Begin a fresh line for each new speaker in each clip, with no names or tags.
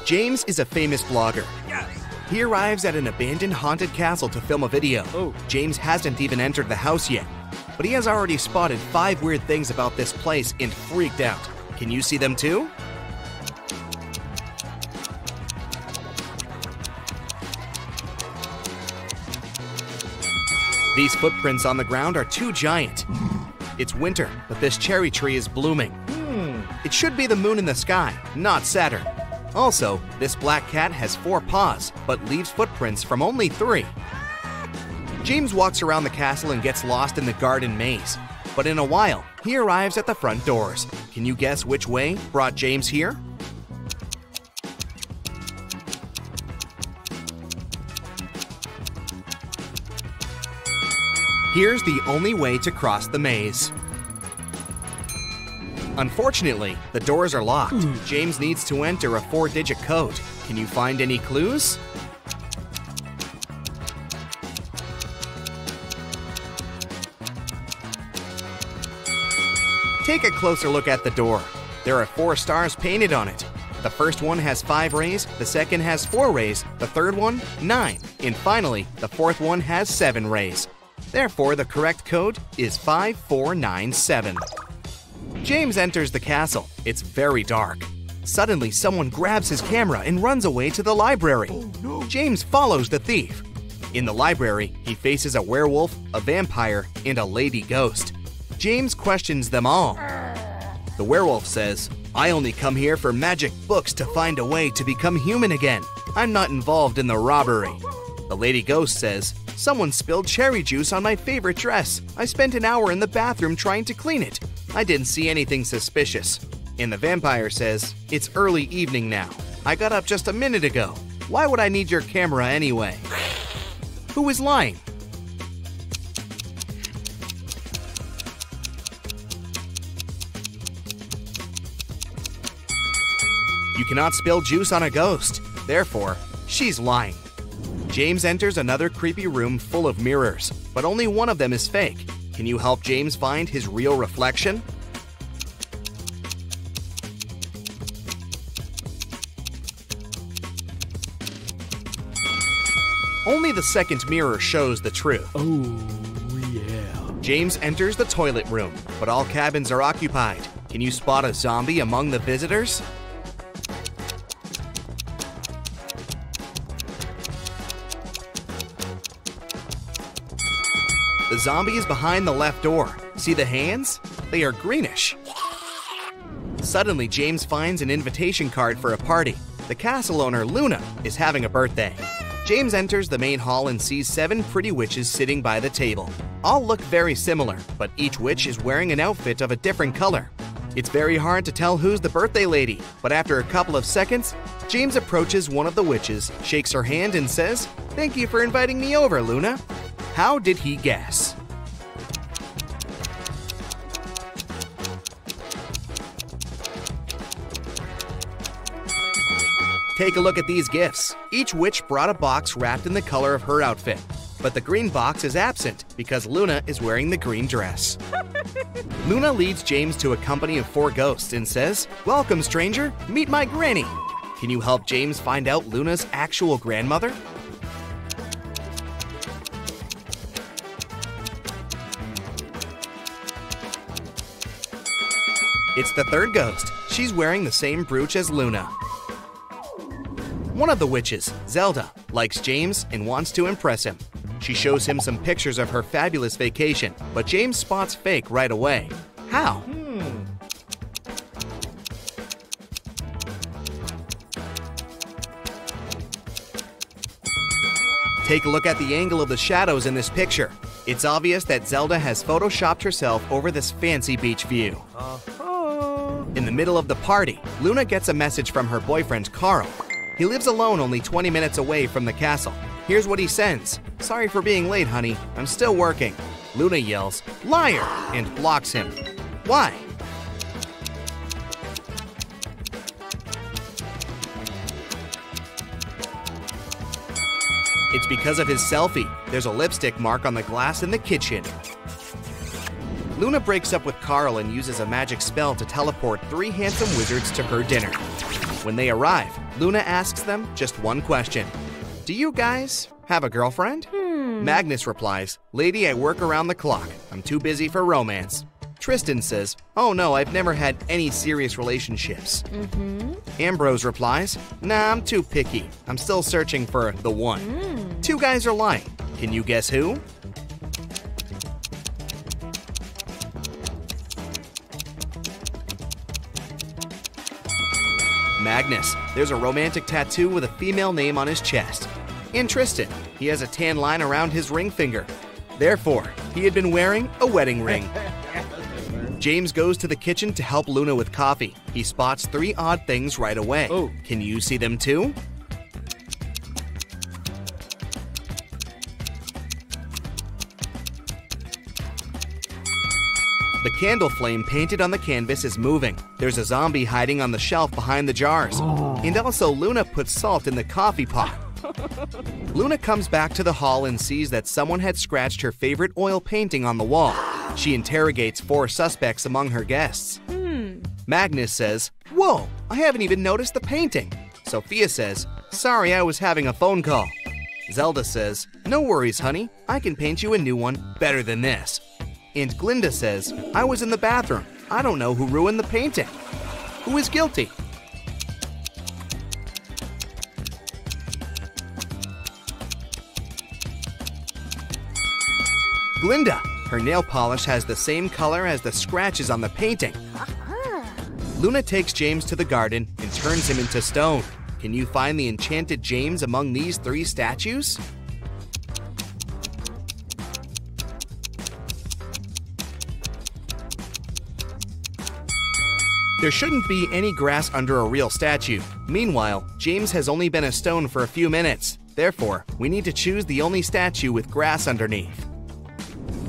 James is a famous vlogger. He arrives at an abandoned haunted castle to film a video. James hasn't even entered the house yet, but he has already spotted 5 weird things about this place and freaked out. Can you see them too? These footprints on the ground are too giant. It's winter, but this cherry tree is blooming. It should be the moon in the sky, not Saturn. Also, this black cat has 4 paws, but leaves footprints from only 3. James walks around the castle and gets lost in the garden maze. But in a while, he arrives at the front doors. Can you guess which way brought James here? Here's the only way to cross the maze. Unfortunately, the doors are locked. James needs to enter a 4-digit code. Can you find any clues? Take a closer look at the door. There are 4 stars painted on it. The first one has 5 rays, the second has 4 rays, the third one, 9, and finally, the fourth one has 7 rays. Therefore, the correct code is 5497. James enters the castle. It's very dark. Suddenly, someone grabs his camera and runs away to the library. James follows the thief. In the library, he faces a werewolf, a vampire, and a lady ghost. James questions them all. The werewolf says, "I only come here for magic books to find a way to become human again. I'm not involved in the robbery." The lady ghost says, "Someone spilled cherry juice on my favorite dress. I spent an hour in the bathroom trying to clean it. I didn't see anything suspicious." And the vampire says, "It's early evening now. I got up just a minute ago. Why would I need your camera anyway?" Who is lying? You cannot spill juice on a ghost. Therefore, she's lying. James enters another creepy room full of mirrors, but only one of them is fake. Can you help James find his real reflection? Only the second mirror shows the truth.
Oh, yeah.
James enters the toilet room, but all cabins are occupied. Can you spot a zombie among the visitors? The zombie is behind the left door. See the hands? They are greenish. Suddenly, James finds an invitation card for a party. The castle owner, Luna, is having a birthday. James enters the main hall and sees 7 pretty witches sitting by the table. All look very similar, but each witch is wearing an outfit of a different color. It's very hard to tell who's the birthday lady, but after a couple of seconds, James approaches one of the witches, shakes her hand, and says, "Thank you for inviting me over, Luna." How did he guess? Take a look at these gifts. Each witch brought a box wrapped in the color of her outfit, but the green box is absent because Luna is wearing the green dress. Luna leads James to a company of 4 ghosts and says, "Welcome, stranger, meet my granny." Can you help James find out Luna's actual grandmother? It's the third ghost. She's wearing the same brooch as Luna. One of the witches, Zelda, likes James and wants to impress him. She shows him some pictures of her fabulous vacation, but James spots fake right away. How? Take a look at the angle of the shadows in this picture. It's obvious that Zelda has photoshopped herself over this fancy beach view. In the middle of the party, Luna gets a message from her boyfriend, Carl. He lives alone only 20 minutes away from the castle. Here's what he sends. "Sorry for being late, honey. I'm still working." Luna yells, "Liar!" and blocks him. Why? It's because of his selfie. There's a lipstick mark on the glass in the kitchen. Luna breaks up with Carl and uses a magic spell to teleport 3 handsome wizards to her dinner. When they arrive, Luna asks them just one question. Do you guys have a girlfriend? Magnus replies, Lady, I work around the clock. I'm too busy for romance. Tristan says, oh no, I've never had any serious relationships. Ambrose replies, nah, I'm too picky. I'm still searching for the one. Two guys are lying. Can you guess who? Magnus. There's a romantic tattoo with a female name on his chest. And Tristan. He has a tan line around his ring finger. Therefore, he had been wearing a wedding ring. James goes to the kitchen to help Luna with coffee. He spots 3 odd things right away.
Oh.
Can you see them too? The candle flame painted on the canvas is moving. There's a zombie hiding on the shelf behind the jars. And also Luna puts salt in the coffee pot. Luna comes back to the hall and sees that someone had scratched her favorite oil painting on the wall. She interrogates 4 suspects among her guests. Magnus says, whoa, I haven't even noticed the painting. Sophia says, sorry, I was having a phone call. Zelda says, no worries, honey. I can paint you a new one better than this. And Glinda says, I was in the bathroom. I don't know who ruined the painting. Who is guilty? Glinda. Her nail polish has the same color as the scratches on the painting. Luna takes James to the garden and turns him into stone. Can you find the enchanted James among these 3 statues? There shouldn't be any grass under a real statue. Meanwhile, James has only been a stone for a few minutes. Therefore, we need to choose the only statue with grass underneath.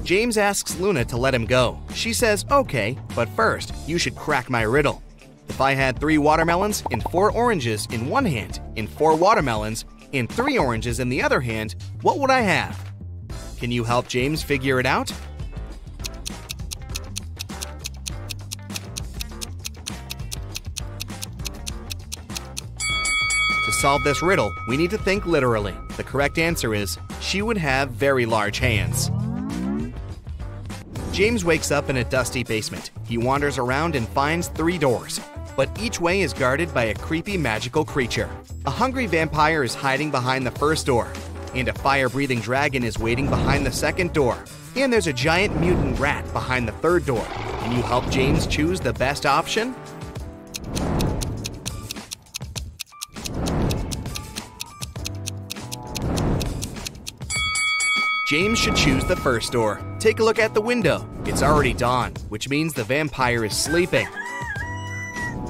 James asks Luna to let him go. She says, okay, but first, you should crack my riddle. If I had 3 watermelons and 4 oranges in one hand, and 4 watermelons and 3 oranges in the other hand, what would I have? Can you help James figure it out? To solve this riddle, we need to think literally. The correct answer is, she would have very large hands. James wakes up in a dusty basement. He wanders around and finds 3 doors, but each way is guarded by a creepy magical creature. A hungry vampire is hiding behind the first door, and a fire-breathing dragon is waiting behind the second door. And there's a giant mutant rat behind the third door. Can you help James choose the best option? James should choose the first door. Take a look at the window. It's already dawn, which means the vampire is sleeping.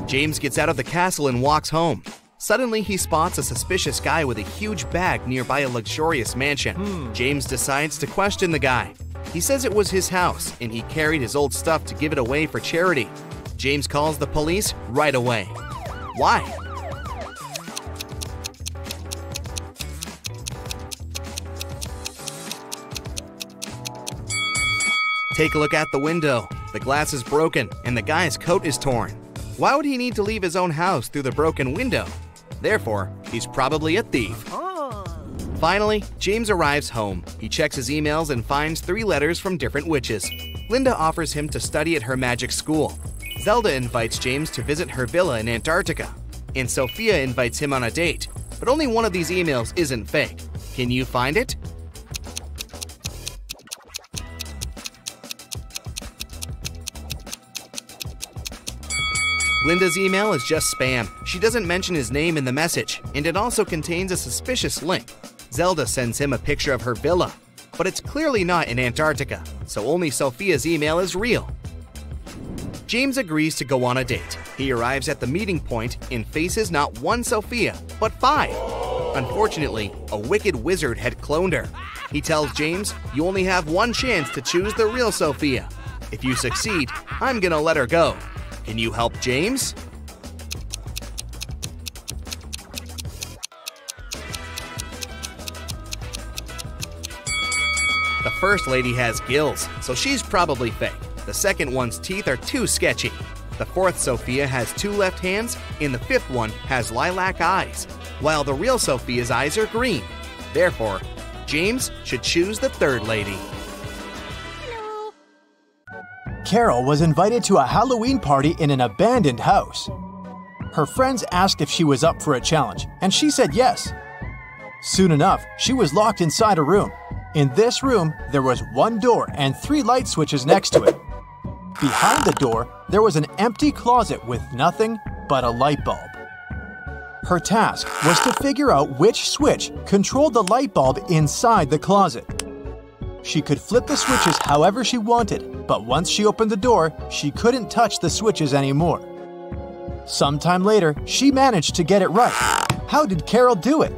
James gets out of the castle and walks home. Suddenly, he spots a suspicious guy with a huge bag nearby a luxurious mansion. James decides to question the guy. He says it was his house, and he carried his old stuff to give it away for charity. James calls the police right away. Why? Take a look at the window. The glass is broken, and the guy's coat is torn. Why would he need to leave his own house through the broken window? Therefore, he's probably a thief. Finally, James arrives home. He checks his emails and finds 3 letters from different witches. Glinda offers him to study at her magic school. Zelda invites James to visit her villa in Antarctica. And Sophia invites him on a date. But only one of these emails isn't fake. Can you find it? Glinda's email is just spam. She doesn't mention his name in the message, and it also contains a suspicious link. Zelda sends him a picture of her villa, but it's clearly not in Antarctica, so only Sophia's email is real. James agrees to go on a date. He arrives at the meeting point and faces not 1 Sophia, but 5. Unfortunately, a wicked wizard had cloned her. He tells James, you only have 1 chance to choose the real Sophia. If you succeed, I'm gonna let her go. Can you help James? The first lady has gills, so she's probably fake. The second one's teeth are too sketchy. The fourth Sophia has 2 left hands, and the fifth one has lilac eyes, while the real Sophia's eyes are green. Therefore, James should choose the third lady.
Carol was invited to a Halloween party in an abandoned house. Her friends asked if she was up for a challenge, and she said yes. Soon enough, she was locked inside a room. In this room, there was 1 door and 3 light switches next to it. Behind the door, there was an empty closet with nothing but a light bulb. Her task was to figure out which switch controlled the light bulb inside the closet. She could flip the switches however she wanted, but once she opened the door, she couldn't touch the switches anymore. Sometime later, she managed to get it right. How did Carol do it?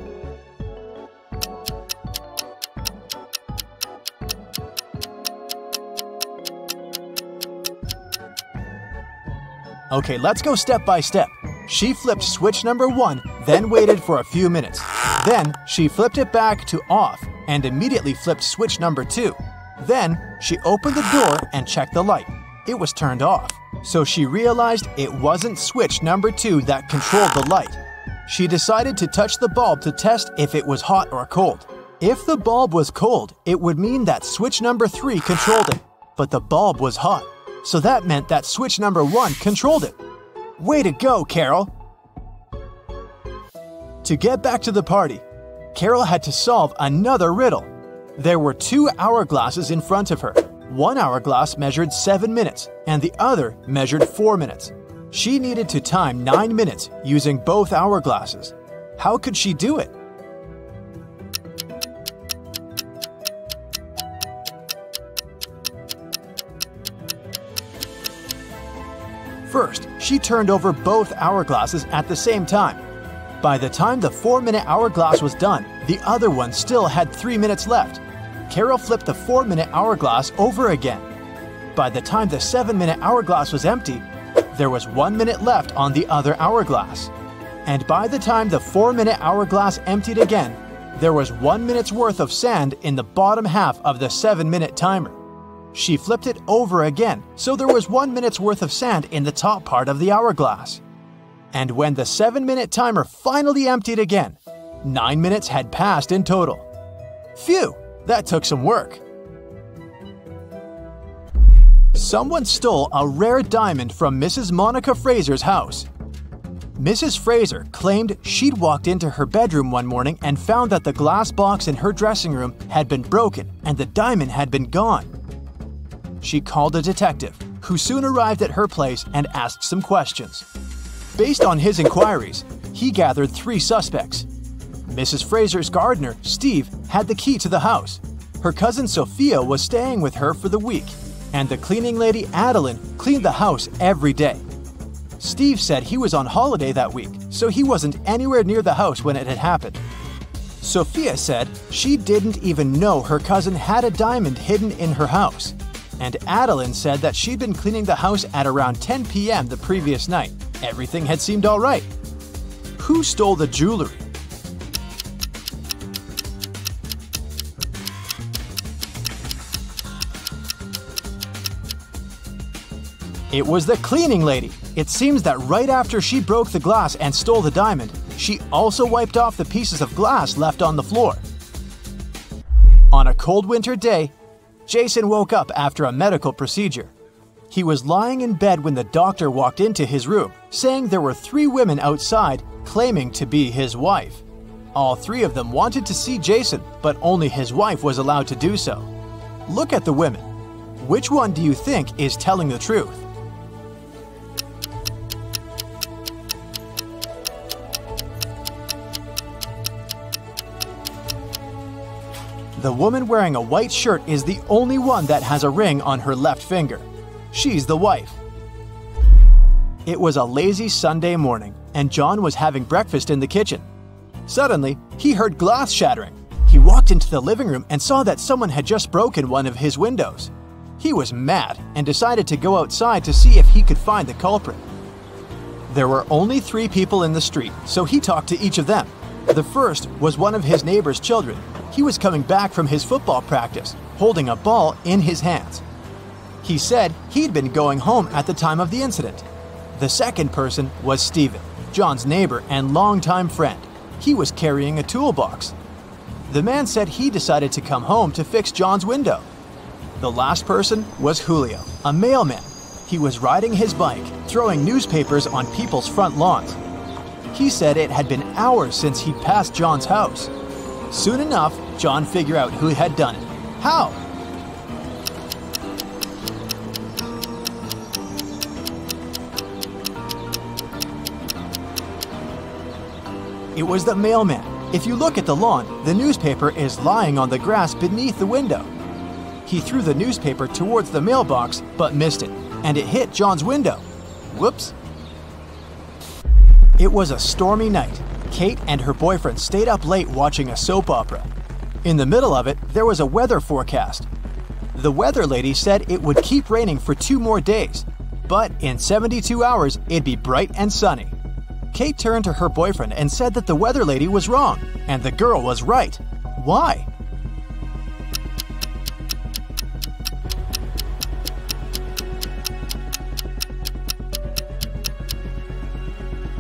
Okay, let's go step by step. She flipped switch number 1, then waited for a few minutes. Then, she flipped it back to off and immediately flipped switch number 2. Then, she opened the door and checked the light. It was turned off. So she realized it wasn't switch number 2 that controlled the light. She decided to touch the bulb to test if it was hot or cold. If the bulb was cold, it would mean that switch number 3 controlled it. But the bulb was hot. So that meant that switch number 1 controlled it. Way to go, Carol! To get back to the party, Carol had to solve another riddle. There were 2 hourglasses in front of her. One hourglass measured 7 minutes, and the other measured 4 minutes. She needed to time 9 minutes using both hourglasses. How could she do it? First, she turned over both hourglasses at the same time. By the time the 4-minute hourglass was done, the other one still had 3 minutes left. Carol flipped the 4-minute hourglass over again. By the time the 7-minute hourglass was empty, there was 1 minute left on the other hourglass. And by the time the 4-minute hourglass emptied again, there was 1 minute's worth of sand in the bottom half of the 7-minute timer. She flipped it over again, so there was 1 minute's worth of sand in the top part of the hourglass. And when the 7-minute timer finally emptied again, 9 minutes had passed in total. Phew, that took some work. Someone stole a rare diamond from Mrs. Monica Fraser's house. Mrs. Fraser claimed she'd walked into her bedroom one morning and found that the glass box in her dressing room had been broken and the diamond had been gone. She called a detective, who soon arrived at her place and asked some questions. Based on his inquiries, he gathered 3 suspects. Mrs. Fraser's gardener, Steve, had the key to the house. Her cousin Sophia was staying with her for the week, and the cleaning lady, Adeline, cleaned the house every day. Steve said he was on holiday that week, so he wasn't anywhere near the house when it had happened. Sophia said she didn't even know her cousin had a diamond hidden in her house. And Adeline said that she'd been cleaning the house at around 10 p.m. the previous night. Everything had seemed all right. Who stole the jewelry? It was the cleaning lady. It seems that right after she broke the glass and stole the diamond, she also wiped off the pieces of glass left on the floor. On a cold winter day, Jason woke up after a medical procedure. He was lying in bed when the doctor walked into his room, saying there were 3 women outside claiming to be his wife. All 3 of them wanted to see Jason, but only his wife was allowed to do so. Look at the women. Which one do you think is telling the truth? The woman wearing a white shirt is the only one that has a ring on her left finger. She's the wife. It was a lazy Sunday morning, and John was having breakfast in the kitchen. Suddenly, he heard glass shattering. He walked into the living room and saw that someone had just broken one of his windows. He was mad and decided to go outside to see if he could find the culprit. There were only 3 people in the street, so he talked to each of them. The first was one of his neighbor's children. He was coming back from his football practice, holding a ball in his hands. He said he'd been going home at the time of the incident. The second person was Stephen, John's neighbor and longtime friend. He was carrying a toolbox. The man said he decided to come home to fix John's window. The last person was Julio, a mailman. He was riding his bike, throwing newspapers on people's front lawns. He said it had been hours since he'd passed John's house. Soon enough, John figured out who had done it. How? It was the mailman. If you look at the lawn, the newspaper is lying on the grass beneath the window. He threw the newspaper towards the mailbox, but missed it, and it hit John's window. Whoops. It was a stormy night. Kate and her boyfriend stayed up late watching a soap opera. In the middle of it, there was a weather forecast. The weather lady said it would keep raining for 2 more days, but in 72 hours, it'd be bright and sunny. Kate turned to her boyfriend and said that the weather lady was wrong, and the girl was right. Why?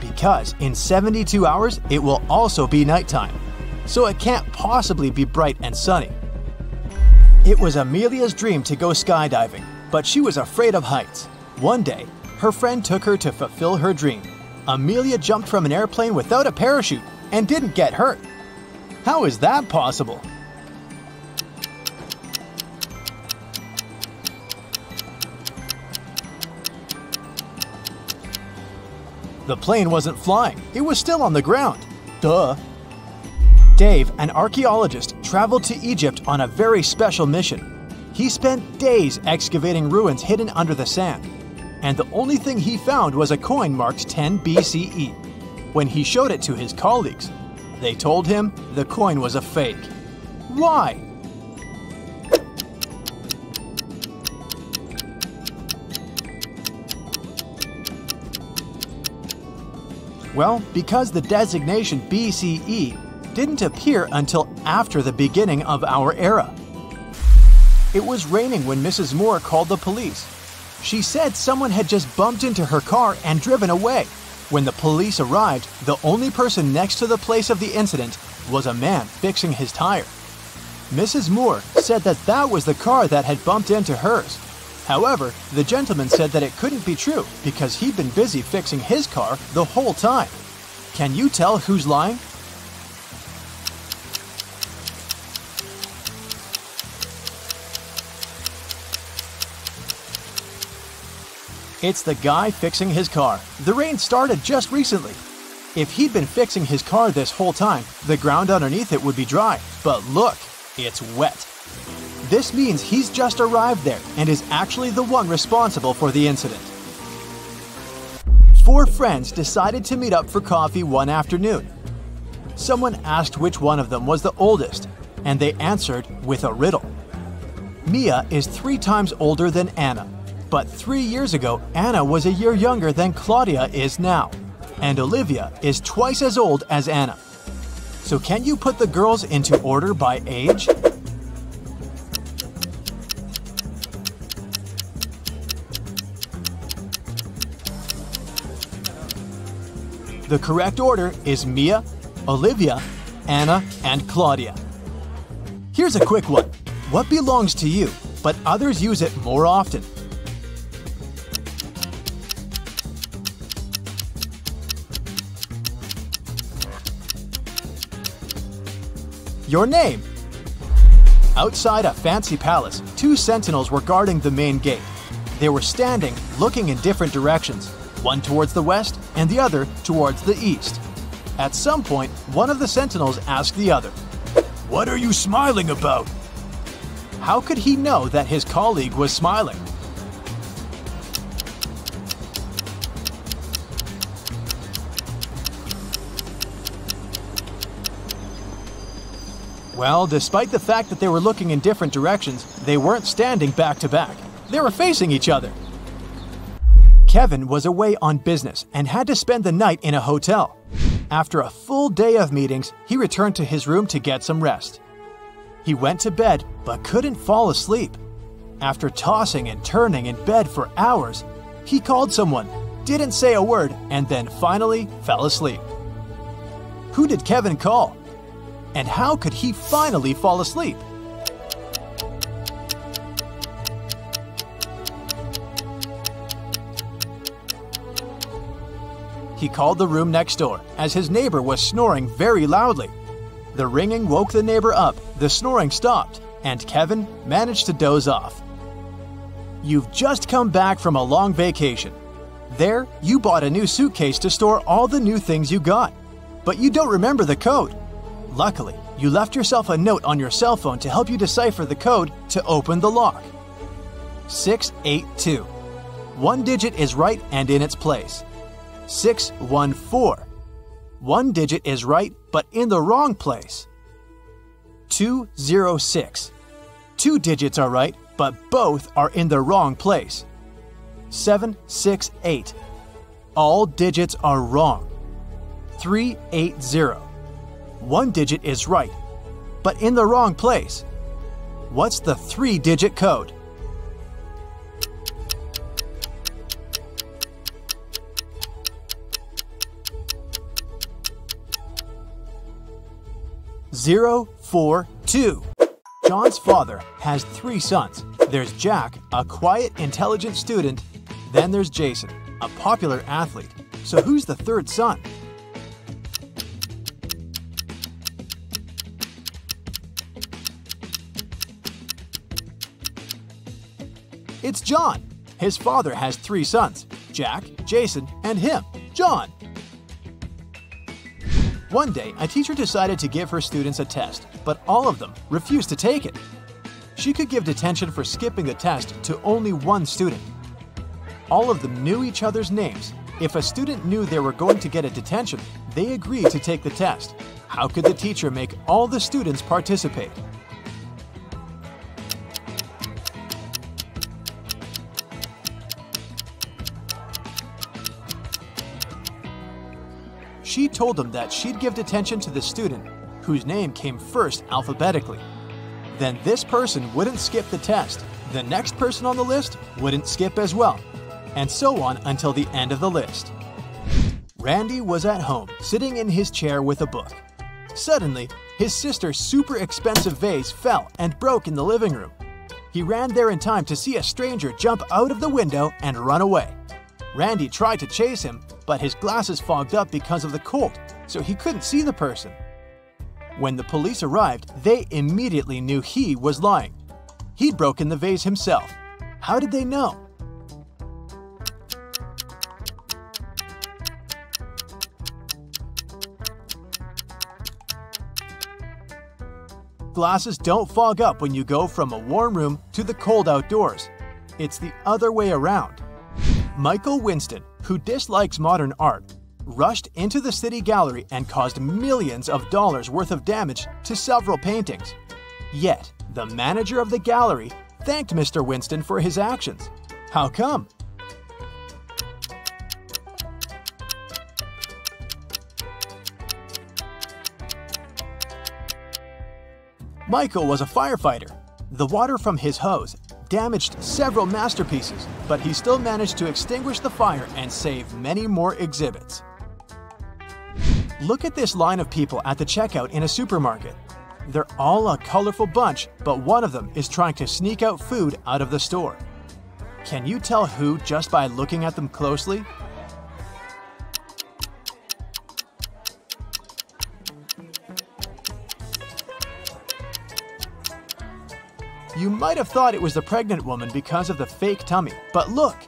Because in 72 hours, it will also be nighttime, so it can't possibly be bright and sunny. It was Amelia's dream to go skydiving, but she was afraid of heights. One day, her friend took her to fulfill her dream. Amelia jumped from an airplane without a parachute and didn't get hurt. How is that possible? The plane wasn't flying, it was still on the ground. Duh. Dave, an archaeologist, traveled to Egypt on a very special mission. He spent days excavating ruins hidden under the sand, and the only thing he found was a coin marked 10 BCE. When he showed it to his colleagues, they told him the coin was a fake. Why? Well, because the designation BCE didn't appear until after the beginning of our era. It was raining when Mrs. Moore called the police. She said someone had just bumped into her car and driven away. When the police arrived, the only person next to the place of the incident was a man fixing his tire. Mrs. Moore said that that was the car that had bumped into hers. However, the gentleman said that it couldn't be true because he'd been busy fixing his car the whole time. Can you tell who's lying? It's the guy fixing his car. The rain started just recently. If he'd been fixing his car this whole time, the ground underneath it would be dry. But look, it's wet. This means he's just arrived there and is actually the one responsible for the incident. 4 friends decided to meet up for coffee one afternoon. Someone asked which one of them was the oldest, and they answered with a riddle. Mia is 3 times older than Anna. But 3 years ago, Anna was a year younger than Claudia is now, and Olivia is twice as old as Anna. So can you put the girls into order by age? The correct order is Mia, Olivia, Anna, and Claudia. Here's a quick one. What belongs to you, but others use it more often? Your name. Outside a fancy palace, 2 sentinels were guarding the main gate. They were standing, looking in different directions, one towards the west and the other towards the east. At some point, one of the sentinels asked the other, "What are you smiling about?" How could he know that his colleague was smiling? Well, despite the fact that they were looking in different directions, they weren't standing back to back. They were facing each other. Kevin was away on business and had to spend the night in a hotel. After a full day of meetings, he returned to his room to get some rest. He went to bed but couldn't fall asleep. After tossing and turning in bed for hours, he called someone. didn't say a word, and then finally fell asleep. Who did Kevin call? And how could he finally fall asleep? He called the room next door, as his neighbor was snoring very loudly. The ringing woke the neighbor up, the snoring stopped, and Kevin managed to doze off. You've just come back from a long vacation. There, you bought a new suitcase to store all the new things you got, but you don't remember the code. Luckily, you left yourself a note on your cell phone to help you decipher the code to open the lock. 682. One digit is right and in its place. 614. One digit is right but in the wrong place. 206. Two digits are right but both are in the wrong place. 768. All digits are wrong. 380. One digit is right but in the wrong place. What's the three-digit code? Zero, 4, 2. John's father has 3 sons. There's Jack, a quiet, intelligent student. Then there's Jason, a popular athlete. So who's the third son? It's John. His father has 3 sons, Jack, Jason, and him, John. One day, a teacher decided to give her students a test, but all of them refused to take it. She could give detention for skipping the test to only one student. All of them knew each other's names. If a student knew they were going to get a detention, they agreed to take the test. How could the teacher make all the students participate? She told them that she'd give detention to the student whose name came first alphabetically. Then this person wouldn't skip the test, the next person on the list wouldn't skip as well, and so on until the end of the list. Randy was at home, sitting in his chair with a book. Suddenly, his sister's super expensive vase fell and broke in the living room. He ran there in time to see a stranger jump out of the window and run away. Randy tried to chase him, but his glasses fogged up because of the cold, so he couldn't see the person. When the police arrived, they immediately knew he was lying. He'd broken the vase himself. How did they know? Glasses don't fog up when you go from a warm room to the cold outdoors. It's the other way around. Michael Winston, who dislikes modern art, rushed into the city gallery and caused millions of dollars worth of damage to several paintings. Yet, the manager of the gallery thanked Mr. Winston for his actions. How come? Michael was a firefighter. The water from his hose damaged several masterpieces, but he still managed to extinguish the fire and save many more exhibits. Look at this line of people at the checkout in a supermarket. They're all a colorful bunch, but one of them is trying to sneak out food out of the store. Can you tell who just by looking at them closely? You might have thought it was the pregnant woman because of the fake tummy, but look!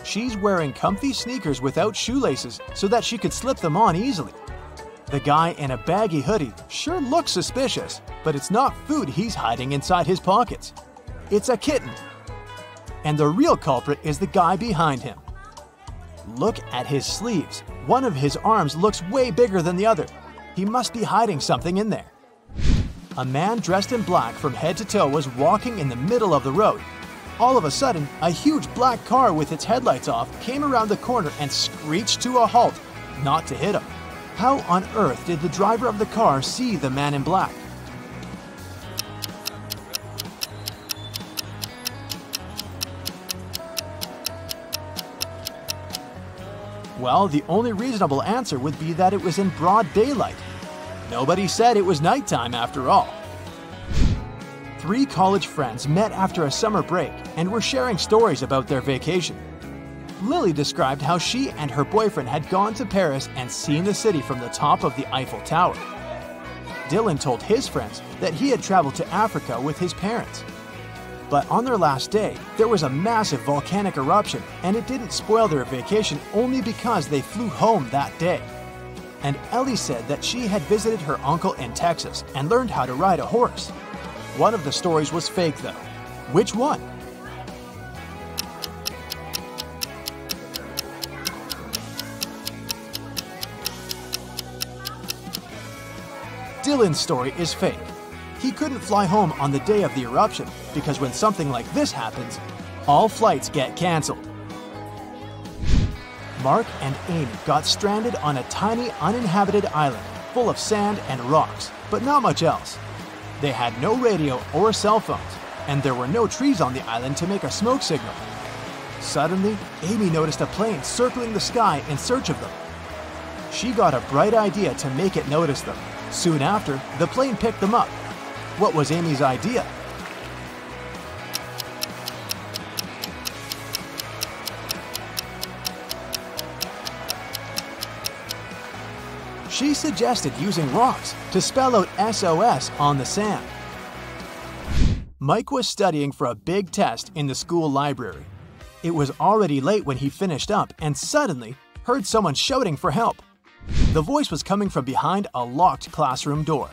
She's wearing comfy sneakers without shoelaces so that she could slip them on easily. The guy in a baggy hoodie sure looks suspicious, but it's not food he's hiding inside his pockets. It's a kitten. And the real culprit is the guy behind him. Look at his sleeves. One of his arms looks way bigger than the other. He must be hiding something in there. A man dressed in black from head to toe was walking in the middle of the road. All of a sudden, a huge black car with its headlights off came around the corner and screeched to a halt, not to hit him. How on earth did the driver of the car see the man in black? Well, the only reasonable answer would be that it was in broad daylight. Nobody said it was nighttime after all. 3 college friends met after a summer break and were sharing stories about their vacation. Lily described how she and her boyfriend had gone to Paris and seen the city from the top of the Eiffel Tower. Dylan told his friends that he had traveled to Africa with his parents. But on their last day, there was a massive volcanic eruption, and it didn't spoil their vacation only because they flew home that day. And Ellie said that she had visited her uncle in Texas and learned how to ride a horse. One of the stories was fake though. Which one? Dylan's story is fake. He couldn't fly home on the day of the eruption because when something like this happens, all flights get cancelled. Mark and Amy got stranded on a tiny uninhabited island full of sand and rocks, but not much else. They had no radio or cell phones, and there were no trees on the island to make a smoke signal. Suddenly, Amy noticed a plane circling the sky in search of them. She got a bright idea to make it notice them. Soon after, the plane picked them up. What was Amy's idea? She suggested using rocks to spell out SOS on the sand. Mike was studying for a big test in the school library. It was already late when he finished up and suddenly heard someone shouting for help. The voice was coming from behind a locked classroom door.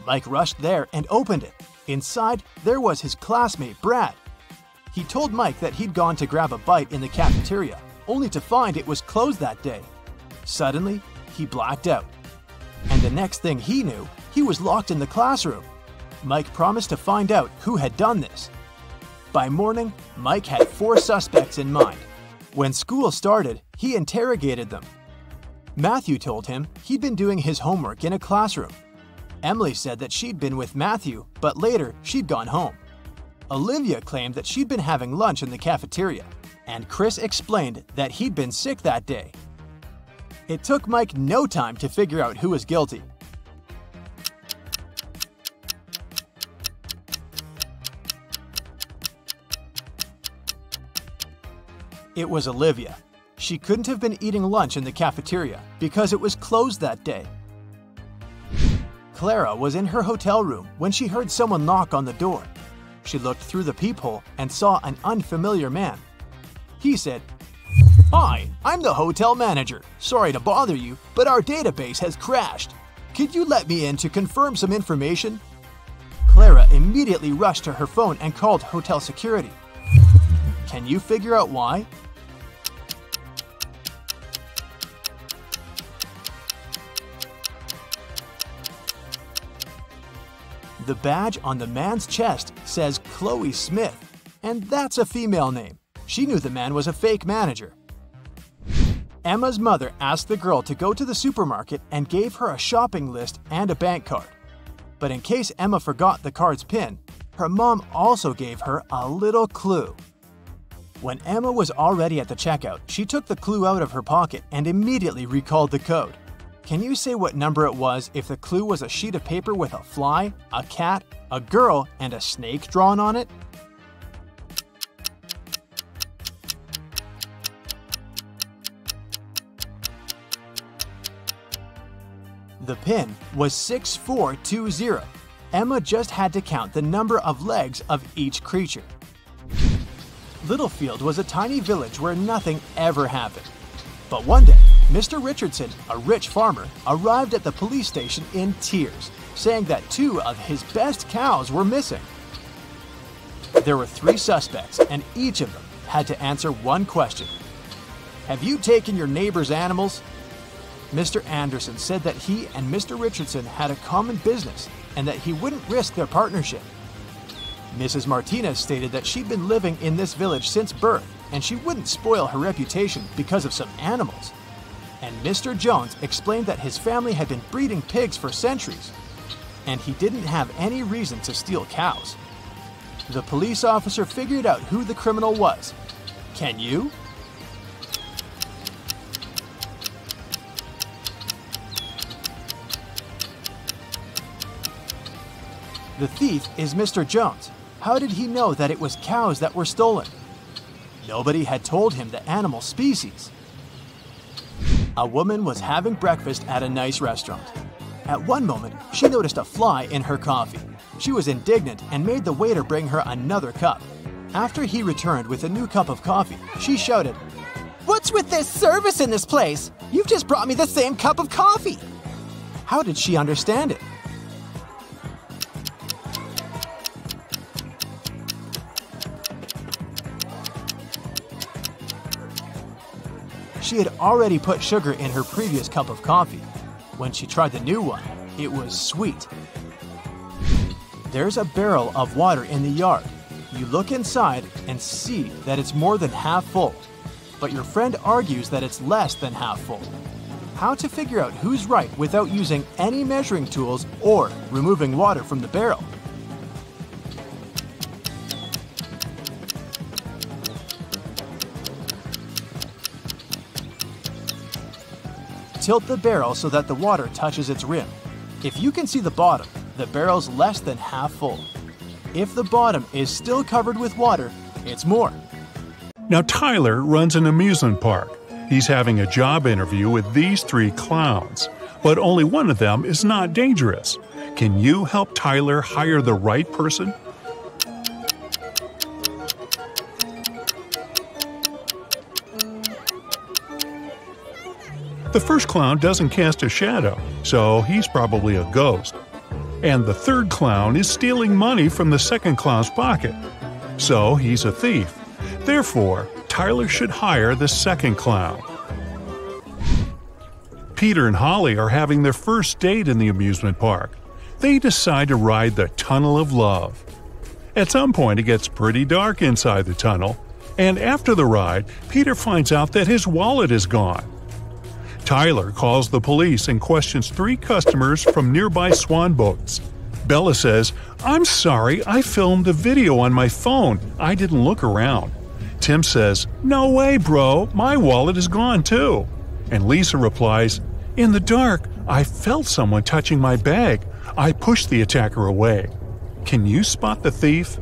Mike rushed there and opened it. Inside, there was his classmate, Brad. He told Mike that he'd gone to grab a bite in the cafeteria, only to find it was closed that day. Suddenly, he blacked out. And the next thing he knew, he was locked in the classroom. Mike promised to find out who had done this. By morning, Mike had 4 suspects in mind. When school started, he interrogated them. Matthew told him he'd been doing his homework in a classroom. Emily said that she'd been with Matthew, but later she'd gone home. Olivia claimed that she'd been having lunch in the cafeteria, and Chris explained that he'd been sick that day. It took Mike no time to figure out who was guilty. It was Olivia. She couldn't have been eating lunch in the cafeteria because it was closed that day. Clara was in her hotel room when she heard someone knock on the door. She looked through the peephole and saw an unfamiliar man. He said, "Hi, I'm the hotel manager. Sorry to bother you, but our database has crashed. Could you let me in to confirm some information?" Clara immediately rushed to her phone and called hotel security. Can you figure out why? The badge on the man's chest says Chloe Smith, and that's a female name. She knew the man was a fake manager. Emma's mother asked the girl to go to the supermarket and gave her a shopping list and a bank card. But in case Emma forgot the card's PIN, her mom also gave her a little clue. When Emma was already at the checkout, she took the clue out of her pocket and immediately recalled the code. Can you say what number it was if the clue was a sheet of paper with a fly, a cat, a girl, and a snake drawn on it? The PIN was 6420. Emma just had to count the number of legs of each creature. Littlefield was a tiny village where nothing ever happened. But one day, Mr. Richardson, a rich farmer, arrived at the police station in tears, saying that 2 of his best cows were missing. There were 3 suspects, and each of them had to answer one question. Have you taken your neighbor's animals? Mr. Anderson said that he and Mr. Richardson had a common business and that he wouldn't risk their partnership. Mrs. Martinez stated that she'd been living in this village since birth and she wouldn't spoil her reputation because of some animals. And Mr. Jones explained that his family had been breeding pigs for centuries, and he didn't have any reason to steal cows. The police officer figured out who the criminal was. Can you? The thief is Mr. Jones. How did he know that it was cows that were stolen? Nobody had told him the animal species. A woman was having breakfast at a nice restaurant. At one moment, she noticed a fly in her coffee. She was indignant and made the waiter bring her another cup. After he returned with a new cup of coffee, she shouted, "What's with this service in this place? You've just brought me the same cup of coffee." How did she understand it? She had already put sugar in her previous cup of coffee. When she tried the new one, it was sweet. There's a barrel of water in the yard. You look inside and see that it's more than half full, but your friend argues that it's less than half full. How to figure out who's right without using any measuring tools or removing water from the barrel? Tilt the barrel so that the water touches its rim. If you can see the bottom, the barrel's less than half full. If the bottom is still covered with water, it's more.
Now Tyler runs an amusement park. He's having a job interview with these 3 clowns, but only one of them is not dangerous. Can you help Tyler hire the right person? The first clown doesn't cast a shadow, so he's probably a ghost. And the third clown is stealing money from the second clown's pocket, so he's a thief. Therefore, Tyler should hire the second clown. Peter and Holly are having their first date in the amusement park. They decide to ride the Tunnel of Love. At some point, it gets pretty dark inside the tunnel, and after the ride, Peter finds out that his wallet is gone. Tyler calls the police and questions 3 customers from nearby swan boats. Bella says, "I'm sorry, I filmed a video on my phone. I didn't look around." Tim says, "No way, bro, my wallet is gone too." And Lisa replies, "In the dark, I felt someone touching my bag. I pushed the attacker away." Can you spot the thief?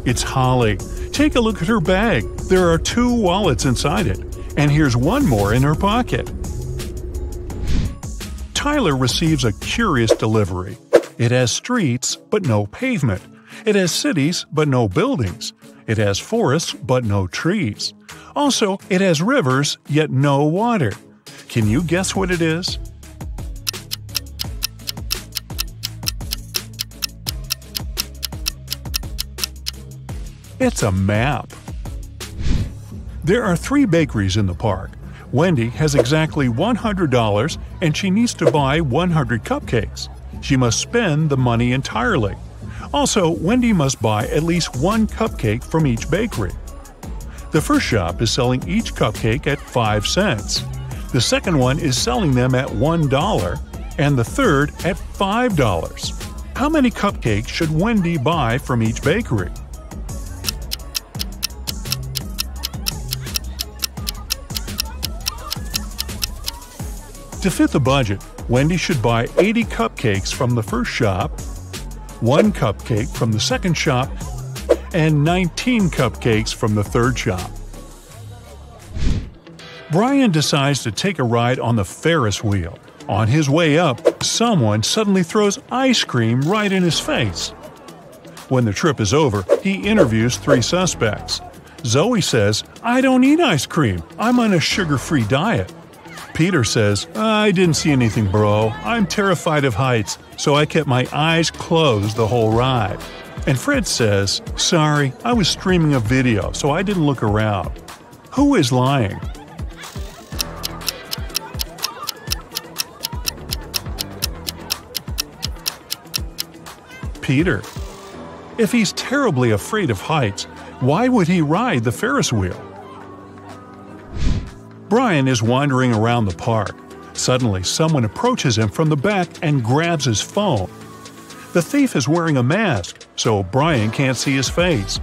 It's Holly. Take a look at her bag. There are 2 wallets inside it, and here's one more in her pocket. Tyler receives a curious delivery. It has streets, but no pavement. It has cities, but no buildings. It has forests, but no trees. Also, it has rivers, yet no water. Can you guess what it is? It's a map. There are 3 bakeries in the park. Wendy has exactly $100 and she needs to buy 100 cupcakes. She must spend the money entirely. Also, Wendy must buy at least 1 cupcake from each bakery. The first shop is selling each cupcake at 5 cents. The second one is selling them at $1, and the third at $5. How many cupcakes should Wendy buy from each bakery? To fit the budget, Wendy should buy 80 cupcakes from the first shop, 1 cupcake from the second shop, and 19 cupcakes from the third shop. Brian decides to take a ride on the Ferris wheel. On his way up, someone suddenly throws ice cream right in his face. When the trip is over, he interviews 3 suspects. Zoe says, "I don't eat ice cream. I'm on a sugar-free diet." Peter says, "I didn't see anything, bro. I'm terrified of heights, so I kept my eyes closed the whole ride." And Fred says, "Sorry, I was streaming a video, so I didn't look around." Who is lying? Peter. If he's terribly afraid of heights, why would he ride the Ferris wheel? Brian is wandering around the park. Suddenly, someone approaches him from the back and grabs his phone. The thief is wearing a mask, so Brian can't see his face.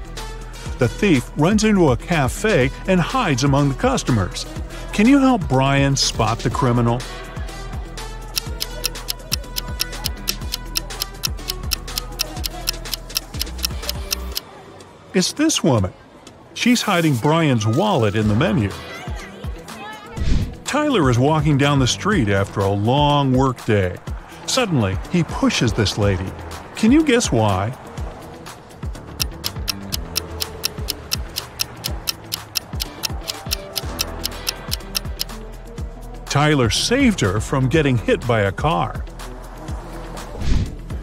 The thief runs into a cafe and hides among the customers. Can you help Brian spot the criminal? It's this woman. She's hiding Brian's wallet in the menu. Tyler is walking down the street after a long work day. Suddenly, he pushes this lady. Can you guess why? Tyler saved her from getting hit by a car.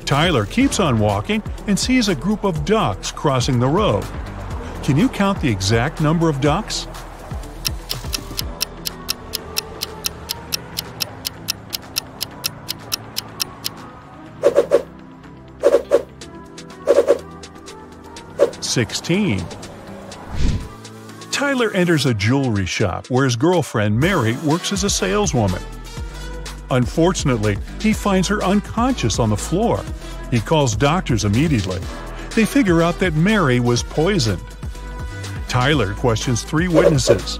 Tyler keeps on walking and sees a group of ducks crossing the road. Can you count the exact number of ducks? $16. Tyler enters a jewelry shop where his girlfriend Mary works as a saleswoman. Unfortunately, he finds her unconscious on the floor. He calls doctors immediately. They figure out that Mary was poisoned. Tyler questions 3 witnesses.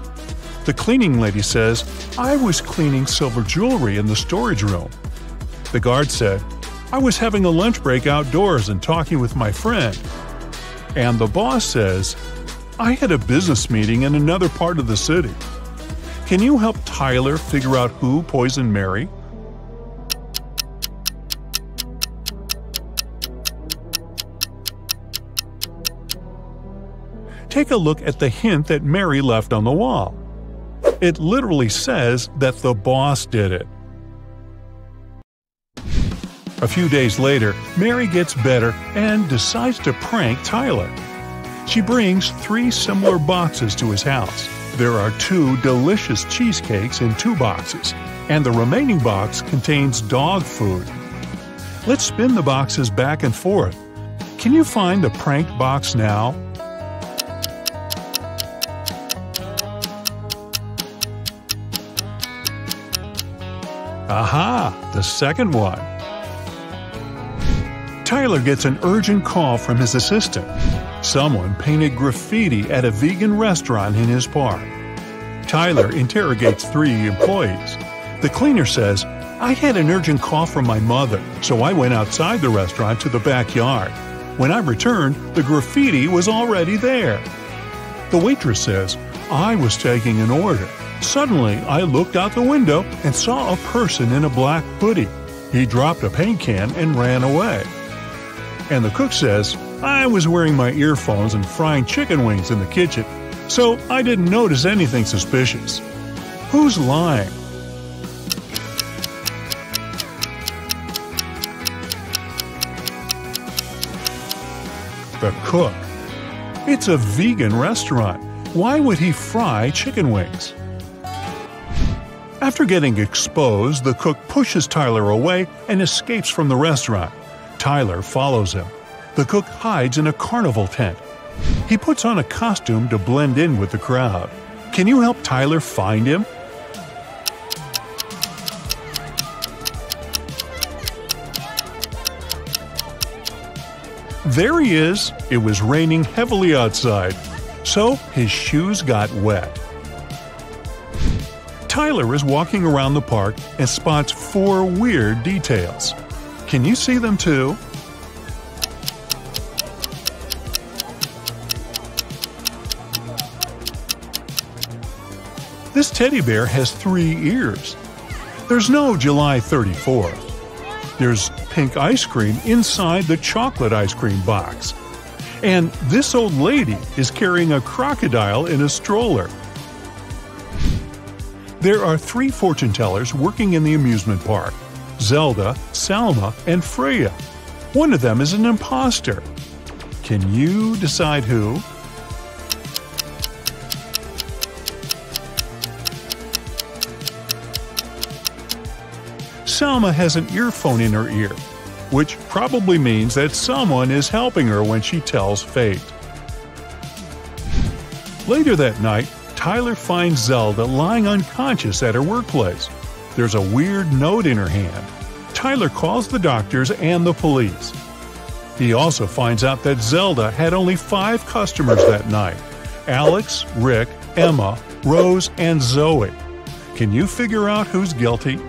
The cleaning lady says, "I was cleaning silver jewelry in the storage room." The guard said, "I was having a lunch break outdoors and talking with my friend." And the boss says, "I had a business meeting in another part of the city." Can you help Tyler figure out who poisoned Mary? Take a look at the hint that Mary left on the wall. It literally says that the boss did it. A few days later, Mary gets better and decides to prank Tyler. She brings 3 similar boxes to his house. There are 2 delicious cheesecakes in 2 boxes, and the remaining box contains dog food. Let's spin the boxes back and forth. Can you find the pranked box now? Aha! The second one. Tyler gets an urgent call from his assistant. Someone painted graffiti at a vegan restaurant in his park. Tyler interrogates 3 employees. The cleaner says, "I had an urgent call from my mother, so I went outside the restaurant to the backyard. When I returned, the graffiti was already there." The waitress says, "I was taking an order. Suddenly, I looked out the window and saw a person in a black hoodie. He dropped a paint can and ran away." And the cook says, "I was wearing my earphones and frying chicken wings in the kitchen, so I didn't notice anything suspicious." Who's lying? The cook. It's a vegan restaurant. Why would he fry chicken wings? After getting exposed, the cook pushes Tyler away and escapes from the restaurant. Tyler follows him. The cook hides in a carnival tent. He puts on a costume to blend in with the crowd. Can you help Tyler find him? There he is. It was raining heavily outside, so his shoes got wet. Tyler is walking around the park and spots 4 weird details. Can you see them too? This teddy bear has 3 ears. There's no July 34th. There's pink ice cream inside the chocolate ice cream box. And this old lady is carrying a crocodile in a stroller. There are 3 fortune tellers working in the amusement park: Zelda, Salma, and Freya. One of them is an imposter. Can you decide who? Salma has an earphone in her ear, which probably means that someone is helping her when she tells fate. Later that night, Tyler finds Zelda lying unconscious at her workplace. There's a weird note in her hand. Tyler calls the doctors and the police. He also finds out that Zelda had only 5 customers that night: Alex, Rick, Emma, Rose, and Zoe. Can you figure out who's guilty?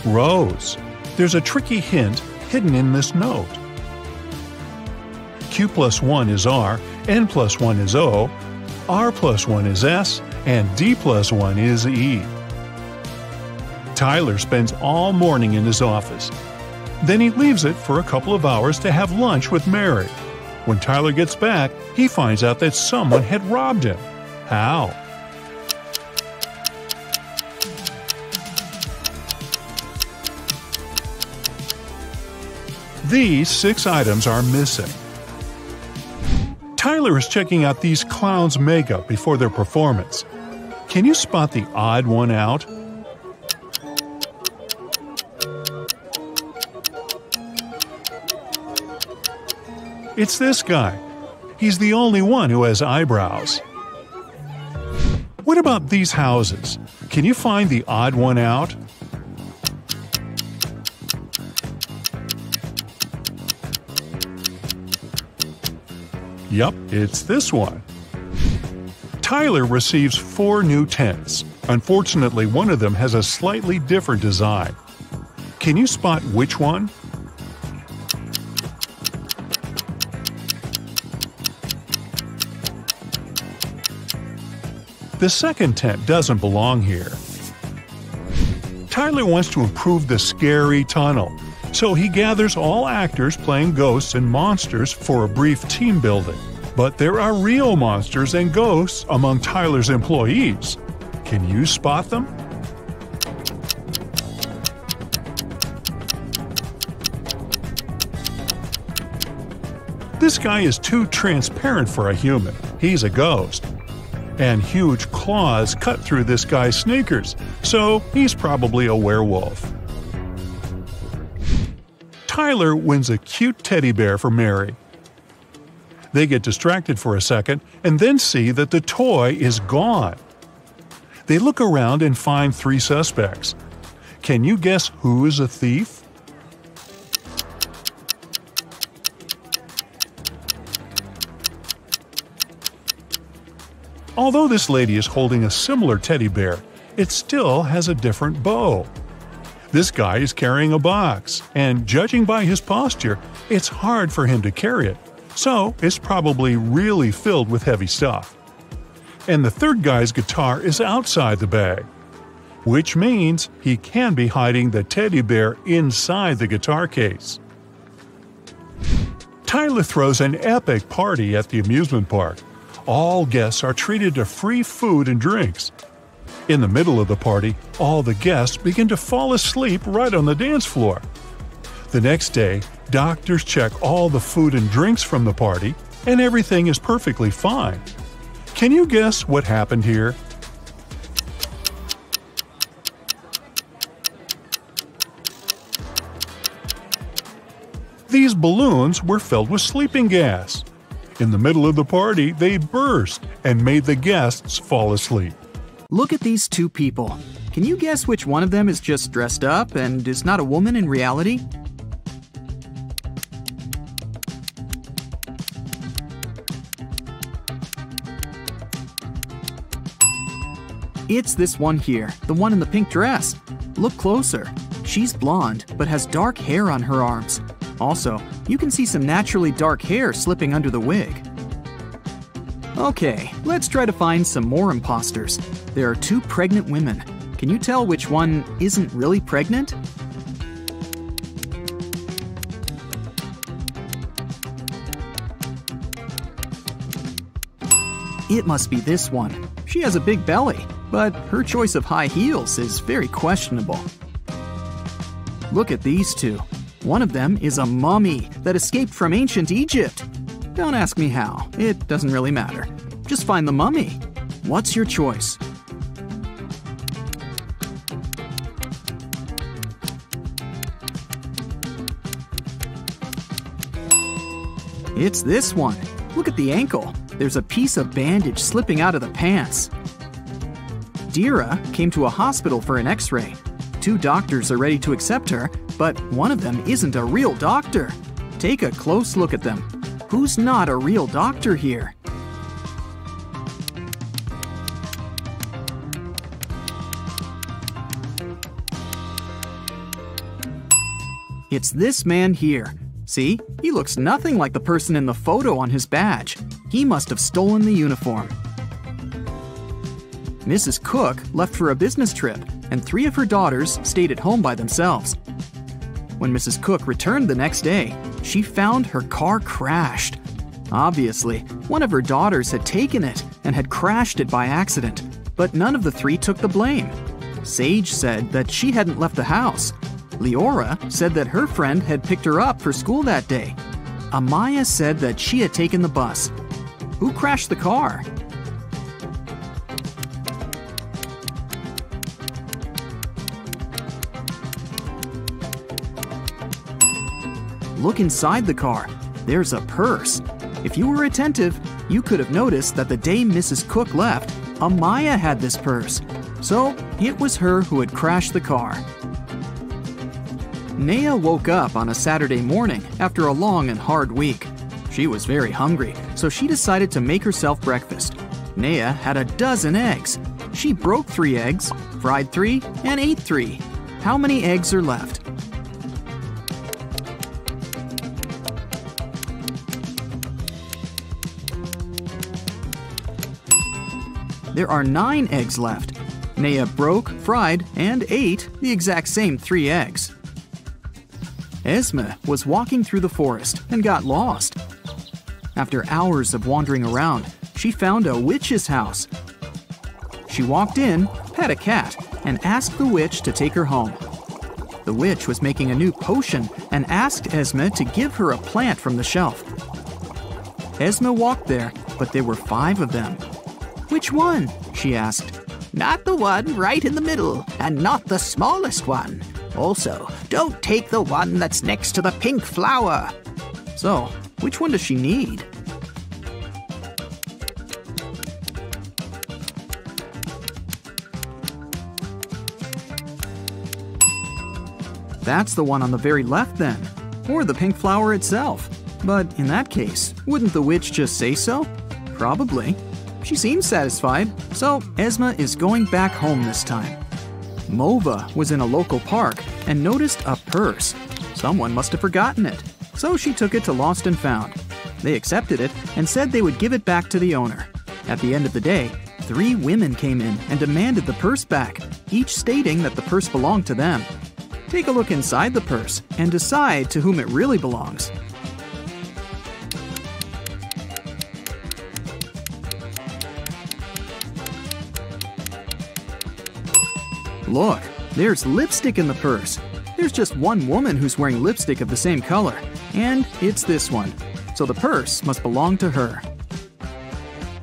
Rose. There's a tricky hint hidden in this note. Q plus 1 is R, N plus 1 is O, R plus 1 is S, and D plus 1 is E. Tyler spends all morning in his office. Then he leaves it for a couple of hours to have lunch with Mary. When Tyler gets back, he finds out that someone had robbed him. How? These 6 items are missing. Tyler is checking out these clowns' makeup before their performance. Can you spot the odd one out? It's this guy. He's the only one who has eyebrows. What about these houses? Can you find the odd one out? Yup, it's this one. Tyler receives 4 new tents. Unfortunately, one of them has a slightly different design. Can you spot which one? The second tent doesn't belong here. Tyler wants to improve the scary tunnel, so he gathers all actors playing ghosts and monsters for a brief team building. But there are real monsters and ghosts among Tyler's employees. Can you spot them? This guy is too transparent for a human. He's a ghost. And huge claws cut through this guy's sneakers, so he's probably a werewolf. Tyler wins a cute teddy bear for Mary. They get distracted for a second and then see that the toy is gone. They look around and find 3 suspects. Can you guess who is a thief? Although this lady is holding a similar teddy bear, it still has a different bow. This guy is carrying a box, and judging by his posture, it's hard for him to carry it, so it's probably really filled with heavy stuff. And the third guy's guitar is outside the bag, which means he can be hiding the teddy bear inside the guitar case. Tyler throws an epic party at the amusement park. All guests are treated to free food and drinks. In the middle of the party, all the guests begin to fall asleep right on the dance floor. The next day, doctors check all the food and drinks from the party, and everything is perfectly fine. Can you guess what happened here? These balloons were filled with sleeping gas. In the middle of the party, they burst and made the guests fall asleep.
Look at these 2 people. Can you guess which one of them is just dressed up and is not a woman in reality? It's this one here, the one in the pink dress. Look closer. She's blonde, but has dark hair on her arms. Also, you can see some naturally dark hair slipping under the wig. Okay, let's try to find some more imposters. There are 2 pregnant women. Can you tell which one isn't really pregnant? It must be this one. She has a big belly, but her choice of high heels is very questionable. Look at these 2. One of them is a mummy that escaped from ancient Egypt. Don't ask me how, it doesn't really matter. Just find the mummy. What's your choice? It's this one. Look at the ankle. There's a piece of bandage slipping out of the pants. Dira came to a hospital for an x-ray. 2 doctors are ready to accept her, but one of them isn't a real doctor. Take a close look at them. Who's not a real doctor here? It's this man here. See, he looks nothing like the person in the photo on his badge. He must have stolen the uniform. Mrs. Cook left for a business trip, and 3 of her daughters stayed at home by themselves. When Mrs. Cook returned the next day, she found her car crashed. Obviously, one of her daughters had taken it and had crashed it by accident, but none of the 3 took the blame. Sage said that she hadn't left the house. Leora said that her friend had picked her up for school that day. Amaya said that she had taken the bus. Who crashed the car? Look inside the car. There's a purse. If you were attentive, you could have noticed that the day Mrs. Cook left, Amaya had this purse. So it was her who had crashed the car. Naya woke up on a Saturday morning after a long and hard week. She was very hungry, so she decided to make herself breakfast. Naya had a dozen eggs. She broke 3 eggs, fried 3, and ate 3. How many eggs are left? There are 9 eggs left. Naya broke, fried, and ate the exact same 3 eggs. Esme was walking through the forest and got lost. After hours of wandering around, she found a witch's house. She walked in, pet a cat, and asked the witch to take her home. The witch was making a new potion and asked Esme to give her a plant from the shelf. Esme walked there, but there were 5 of them. "Which one?" she asked.
"Not the one right in the middle, and not the smallest one. Also, don't take the one that's next to the pink flower."
So, which one does she need? That's the one on the very left then, or the pink flower itself. But in that case, wouldn't the witch just say so? Probably. She seems satisfied, so Esme is going back home this time. Mova was in a local park and noticed a purse. Someone must have forgotten it, so she took it to Lost and Found. They accepted it and said they would give it back to the owner. At the end of the day, 3 women came in and demanded the purse back, each stating that the purse belonged to them. Take a look inside the purse and decide to whom it really belongs. Look, there's lipstick in the purse. There's just one woman who's wearing lipstick of the same color, and it's this one. So the purse must belong to her.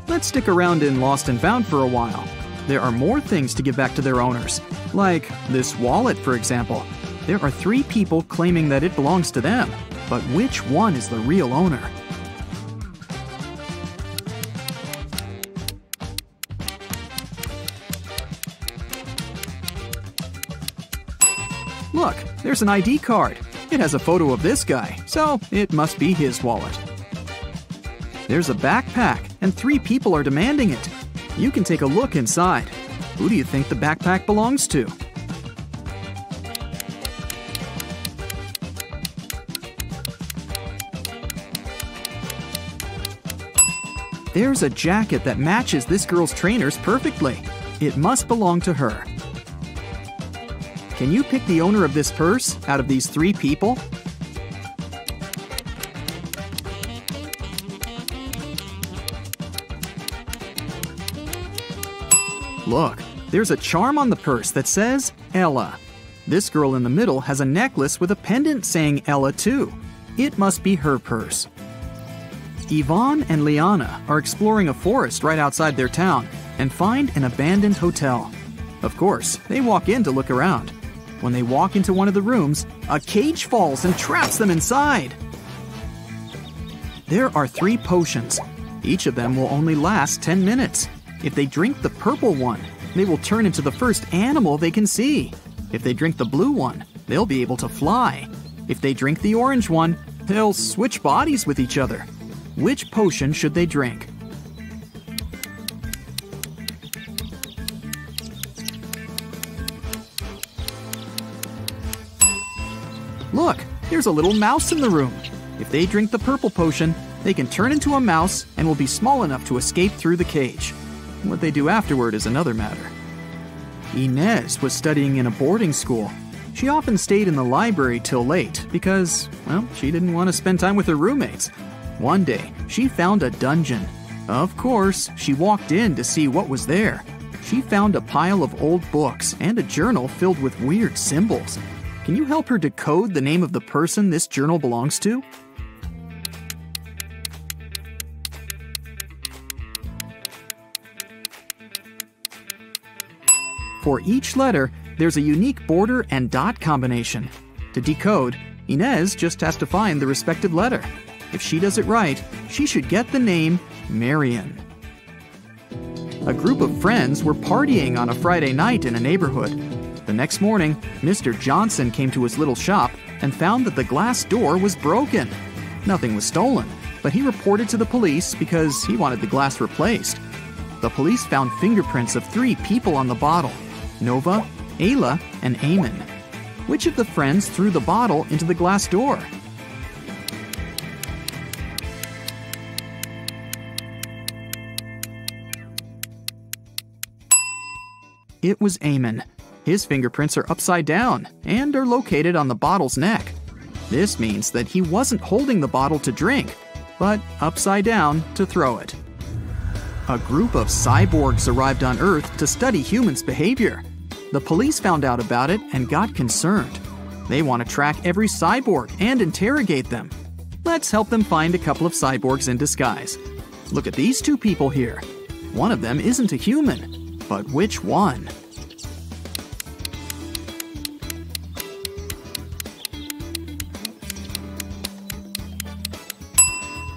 Let's stick around in Lost and Found for a while. There are more things to give back to their owners, like this wallet, for example. There are 3 people claiming that it belongs to them, but which one is the real owner? Look, there's an ID card. It has a photo of this guy, so it must be his wallet. There's a backpack, and 3 people are demanding it. You can take a look inside. Who do you think the backpack belongs to? There's a jacket that matches this girl's trainers perfectly. It must belong to her. Can you pick the owner of this purse out of these 3 people? Look, there's a charm on the purse that says Ella. This girl in the middle has a necklace with a pendant saying Ella too. It must be her purse. Yvonne and Liana are exploring a forest right outside their town and find an abandoned hotel. Of course, they walk in to look around. When they walk into one of the rooms, a cage falls and traps them inside. There are 3 potions. Each of them will only last 10 minutes. If they drink the purple one, they will turn into the first animal they can see. If they drink the blue one, they'll be able to fly. If they drink the orange one, they'll switch bodies with each other. Which potion should they drink? Look, there's a little mouse in the room. If they drink the purple potion, they can turn into a mouse and will be small enough to escape through the cage. What they do afterward is another matter. Inez was studying in a boarding school. She often stayed in the library till late because, well, she didn't want to spend time with her roommates. One day, she found a dungeon. Of course, she walked in to see what was there. She found a pile of old books and a journal filled with weird symbols. Can you help her decode the name of the person this journal belongs to? For each letter, there's a unique border and dot combination. To decode, Inez just has to find the respective letter. If she does it right, she should get the name Marion. A group of friends were partying on a Friday night in a neighborhood. The next morning, Mr. Johnson came to his little shop and found that the glass door was broken. Nothing was stolen, but he reported to the police because he wanted the glass replaced. The police found fingerprints of 3 people on the bottle: Nova, Ayla, and Eamon. Which of the friends threw the bottle into the glass door? It was Eamon. His fingerprints are upside down and are located on the bottle's neck. This means that he wasn't holding the bottle to drink, but upside down to throw it. A group of cyborgs arrived on Earth to study humans' behavior. The police found out about it and got concerned. They want to track every cyborg and interrogate them. Let's help them find a couple of cyborgs in disguise. Look at these 2 people here. One of them isn't a human, but which one?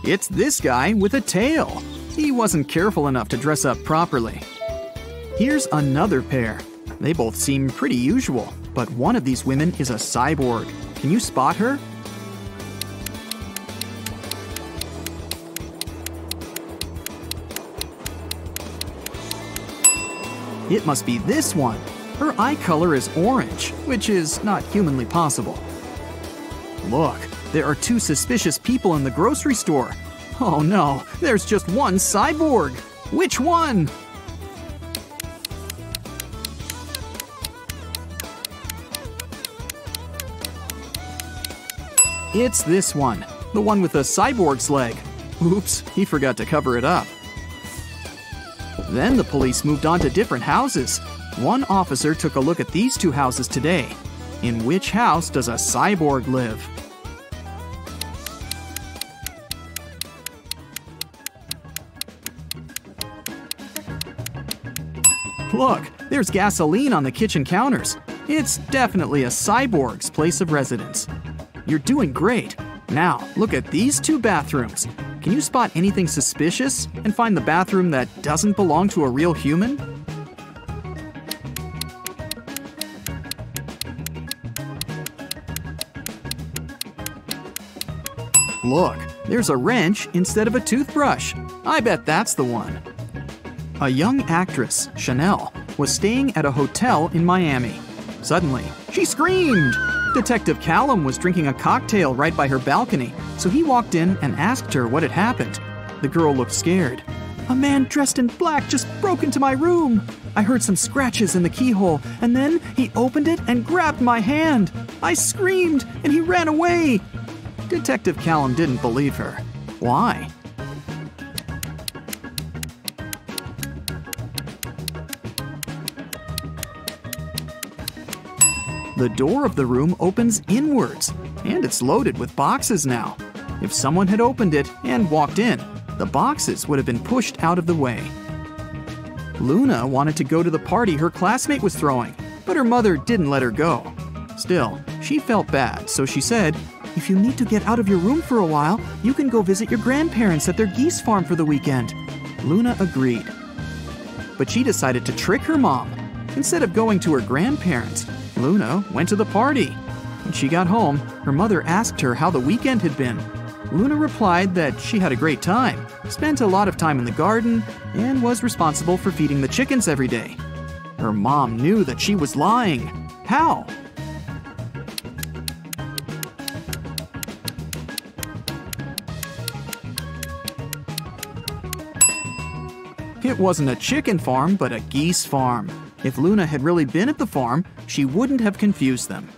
It's this guy with a tail. He wasn't careful enough to dress up properly. Here's another pair. They both seem pretty usual, but one of these women is a cyborg. Can you spot her? It must be this one. Her eye color is orange, which is not humanly possible. Look, there are 2 suspicious people in the grocery store. Oh no, there's just one cyborg. Which one? It's this one, the one with the cyborg's leg. Oops, he forgot to cover it up. Then the police moved on to different houses. One officer took a look at these 2 houses today. In which house does a cyborg live? Look, there's gasoline on the kitchen counters. It's definitely a cyborg's place of residence. You're doing great. Now, look at these 2 bathrooms. Can you spot anything suspicious and find the bathroom that doesn't belong to a real human? Look, there's a wrench instead of a toothbrush. I bet that's the one. A young actress, Chanel, was staying at a hotel in Miami. Suddenly, she screamed! Detective Callum was drinking a cocktail right by her balcony, so he walked in and asked her what had happened. The girl looked scared. "A man dressed in black just broke into my room. I heard some scratches in the keyhole, and then he opened it and grabbed my hand. I screamed, and he ran away." Detective Callum didn't believe her. Why? The door of the room opens inwards, and it's loaded with boxes now. If someone had opened it and walked in, the boxes would have been pushed out of the way. Luna wanted to go to the party her classmate was throwing, but her mother didn't let her go. Still, she felt bad, so she said, "If you need to get out of your room for a while, you can go visit your grandparents at their geese farm for the weekend." Luna agreed. but she decided to trick her mom. Instead of going to her grandparents, Luna went to the party. When she got home, her mother asked her how the weekend had been. Luna replied that she had a great time, spent a lot of time in the garden, and was responsible for feeding the chickens every day. Her mom knew that she was lying. How? It wasn't a chicken farm, but a geese farm. If Luna had really been at the farm, she wouldn't have confused them.